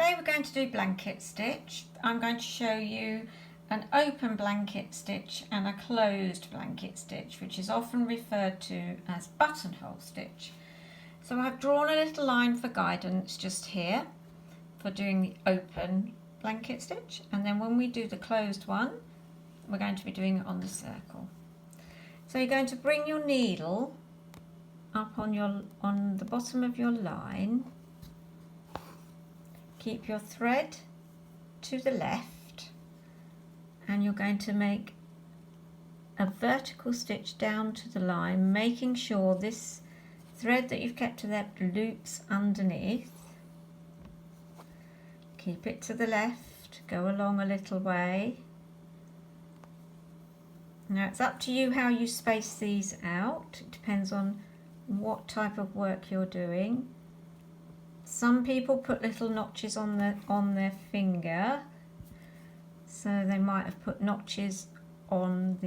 Today we're going to do blanket stitch. I'm going to show you an open blanket stitch and a closed blanket stitch, which is often referred to as buttonhole stitch. So I've drawn a little line for guidance just here for doing the open blanket stitch, and then when we do the closed one we're going to be doing it on the circle. So you're going to bring your needle up on the bottom of your line. Keep your thread to the left, and you're going to make a vertical stitch down to the line, making sure this thread that you've kept to there loops underneath. Keep it to the left, go along a little way. Now it's up to you how you space these out. It depends on what type of work you're doing. Some people put little notches on their finger, so they might have put notches on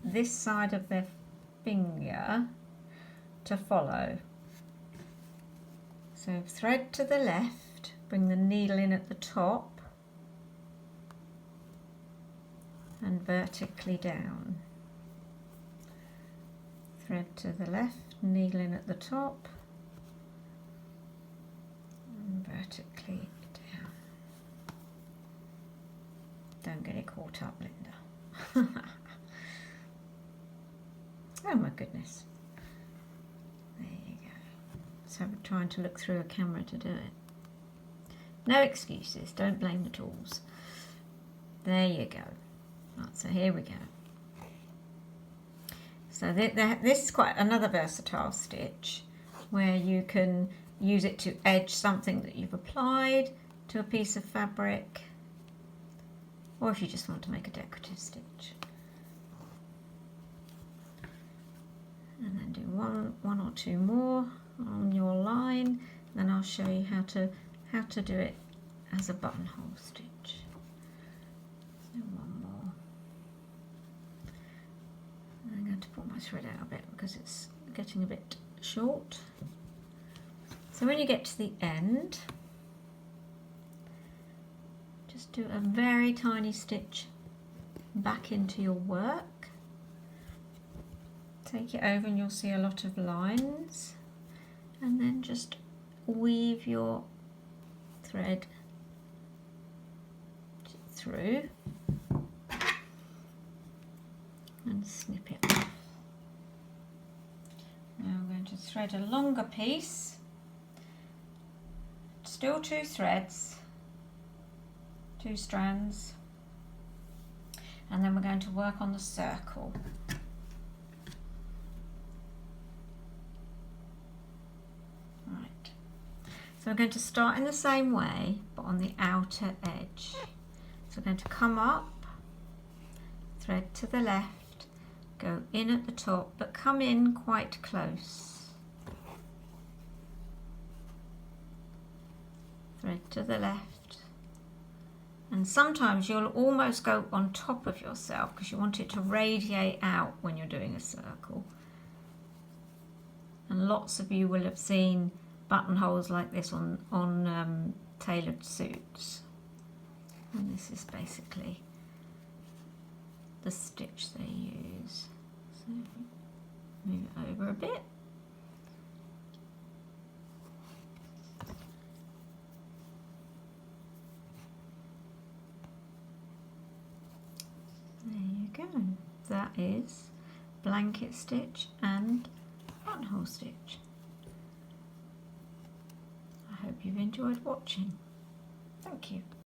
this side of their finger to follow. So thread to the left, bring the needle in at the top and vertically down. Thread to the left, needle in at the top and vertically down. Don't get it caught up, Linda. Oh my goodness. There you go. So we're trying to look through a camera to do it. No excuses, don't blame the tools. There you go. Right, so here we go. So this is quite another versatile stitch where you can use it to edge something that you've applied to a piece of fabric, or if you just want to make a decorative stitch. And then do one or two more on your line, then I'll show you how to do it as a buttonhole stitch. So one more. I'm going to pull my thread out a bit because it's getting a bit short. So when you get to the end, just do a very tiny stitch back into your work. Take it over and you'll see a lot of lines, and then just weave your thread through and snip it off. Now I'm going to thread a longer piece, still two threads, two strands, and then we're going to work on the circle. Right, so we're going to start in the same way but on the outer edge. So we're going to come up, thread to the left, go in at the top, but come in quite close. Thread to the left, and sometimes you'll almost go on top of yourself because you want it to radiate out when you're doing a circle. And lots of you will have seen buttonholes like this on tailored suits. And this is basically the stitch they use. So move it over a bit. There you go. That is blanket stitch and buttonhole stitch. I hope you've enjoyed watching. Thank you.